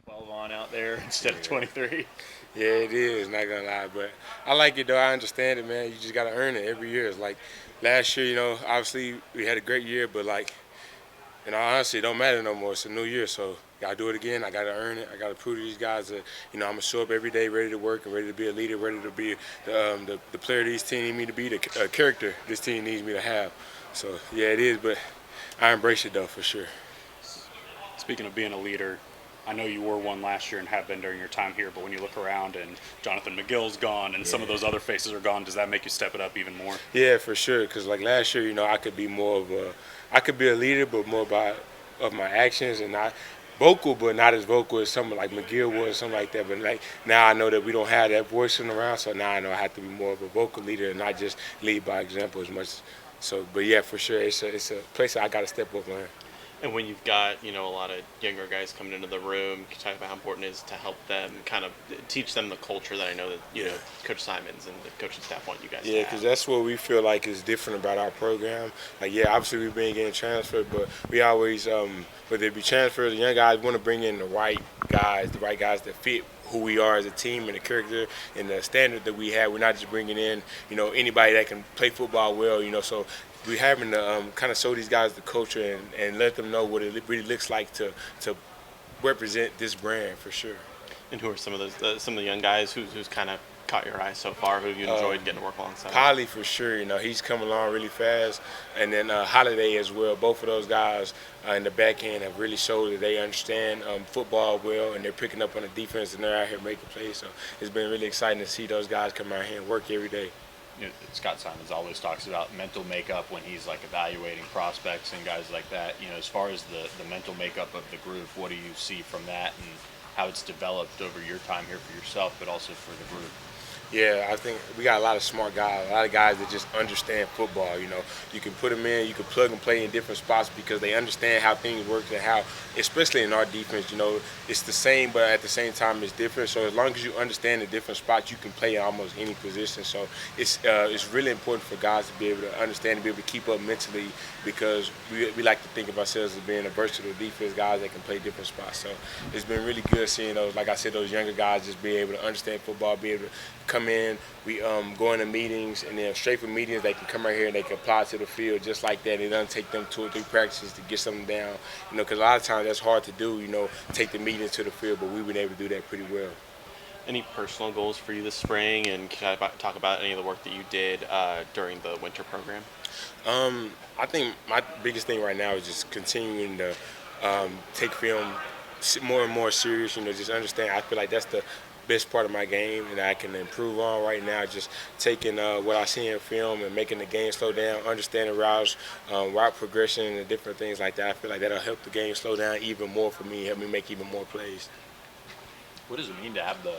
12 on out there instead of 23. Yeah, it is, not gonna lie. But I like it though. I understand it, man. You just gotta earn it every year. It's like last year, obviously we had a great year, but like, honestly, it don't matter no more. It's a new year, so gotta do it again. I gotta earn it. I gotta prove to these guys that I'm gonna show up every day, ready to work and ready to be a leader, ready to be the player this team need me to be, the character this team needs me to have. So yeah, it is, but I embrace it though for sure. Speaking of being a leader, I know you were one last year and have been during your time here, but when you look around and Jonathan McGill's gone and some of those other faces are gone, does that make you step it up even more? Yeah, for sure. Because like last year, I could be I could be a leader, but more of my actions and not vocal, but not as vocal as someone like McGill was, something like that. But like now, I know that we don't have that voice in around, so now I know I have to be more of a vocal leader and not just lead by example as much. So, but yeah, for sure, it's a place that I got to step up on. And when you've got, a lot of younger guys coming into the room, can you talk about how important it is to help them kind of teach them the culture that I know that, Coach Simons and the coaching staff want you guys to Yeah, have? because that's what we feel like is different about our program. Like, yeah, obviously we've been getting transferred, but we always, whether it be transfers or young guys, want to bring in the right guys that fit who we are as a team and the character and the standard that we have. We're not just bringing in, anybody that can play football well, so we're having to kind of show these guys the culture and let them know what it really looks like to represent this brand for sure. And who are some of the young guys who's kind of caught your eye so far, who you enjoyed getting to work alongside? Polly for sure, he's coming along really fast, and then Holiday as well. Both of those guys in the back end have really showed that they understand football well, and they're picking up on the defense, and they're out here making plays. So it's been really exciting to see those guys come out here and work every day. Scott Simons always talks about mental makeup when he's like evaluating prospects and guys like that. As far as the mental makeup of the group, what do you see from that and how it's developed over your time here for yourself, but also for the group? Yeah, I think we got a lot of smart guys, a lot of guys that just understand football. You can put them in, you can plug and play in different spots because they understand how things work and how, especially in our defense, it's the same, but at the same time it's different. So as long as you understand the different spots, you can play in almost any position. So it's really important for guys to be able to understand and be able to keep up mentally because we like to think of ourselves as being a versatile defense guys that can play different spots. So it's been really good seeing those, like I said, those younger guys just be able to understand football, be able to come in, we go into meetings, and then straight from meetings they can come right here and they can apply to the field just like that. It doesn't take them 2 or 3 practices to get something down, because a lot of times that's hard to do, take the meetings to the field, but we've been able to do that pretty well. Any personal goals for you this spring, and can I talk about any of the work that you did during the winter program? I think my biggest thing right now is just continuing to take film more and more serious, just understand. I feel like that's the best part of my game and I can improve on right now. Just taking what I see in film and making the game slow down, understanding routes, route progression, and different things like that. I feel like that'll help the game slow down even more for me, help me make even more plays. What does it mean to have the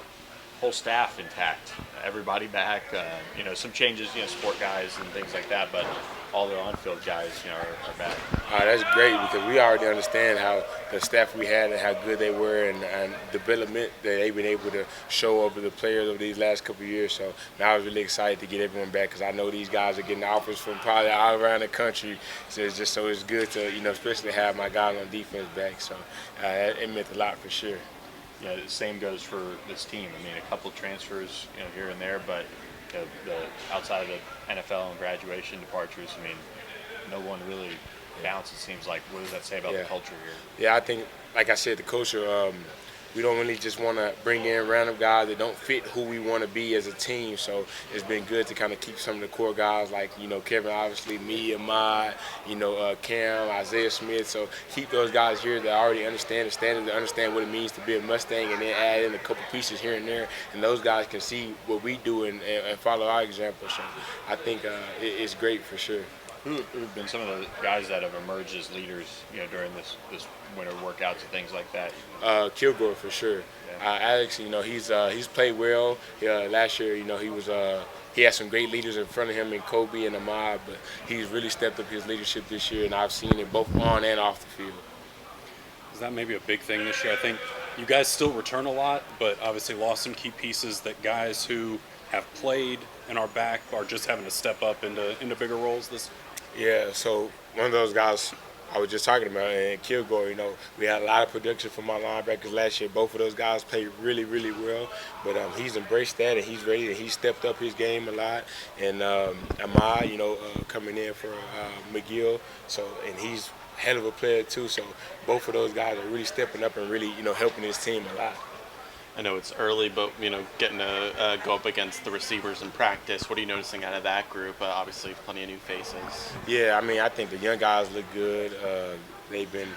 whole staff intact, everybody back? Some changes, sport guys and things like that, but all the on-field guys, are back. That's great because we already understand how the staff we had and how good they were and development that they've been able to show over the players over these last couple of years. So now I was really excited to get everyone back because I know these guys are getting offers from probably all around the country. So it's good to, especially have my guys on defense back. So it meant a lot for sure. Yeah, the same goes for this team. I mean, a couple of transfers, here and there, but the outside of the NFL and graduation departures, I mean, no one really counts. It seems like. What does that say about the culture here? Yeah, I think, like I said, the culture. We don't really just want to bring in random guys that don't fit who we want to be as a team. So it's been good to kind of keep some of the core guys like, Kevin, obviously, me, Ahmad, Cam, Isaiah Smith. So keep those guys here that already understand the standard, that understand what it means to be a Mustang, and then add in a couple pieces here and there. And those guys can see what we do and follow our example. So I think it's great for sure. Who have been some of the guys that have emerged as leaders, during this winter workouts and things like that? Kilgore for sure. Yeah. Alex, he's played well. Last year, he had some great leaders in front of him in Kobe and Ahmad, but he's really stepped up his leadership this year, and I've seen it both on and off the field. Is that maybe a big thing this year? I think you guys still return a lot, but obviously lost some key pieces that guys who have played and are back are just having to step up into bigger roles this. Yeah, so one of those guys I was just talking about in Kilgore, we had a lot of production from our linebackers last year. Both of those guys played really, really well, but he's embraced that and he's ready and he's stepped up his game a lot. And Ahmad, coming in for McGill, and he's a hell of a player too. So both of those guys are really stepping up and really, helping his team a lot. I know it's early, but getting to go up against the receivers in practice. What are you noticing out of that group? Obviously, plenty of new faces. Yeah, I think the young guys look good. They've been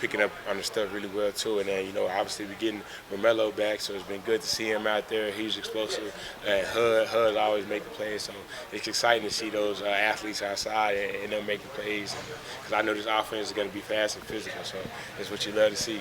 picking up on the stuff really well too. And then obviously we're getting Romello back, so it's been good to see him out there. He's explosive. Hud always making plays, so it's exciting to see those athletes outside and them making plays. Because I know this offense is going to be fast and physical, so it's what you love to see.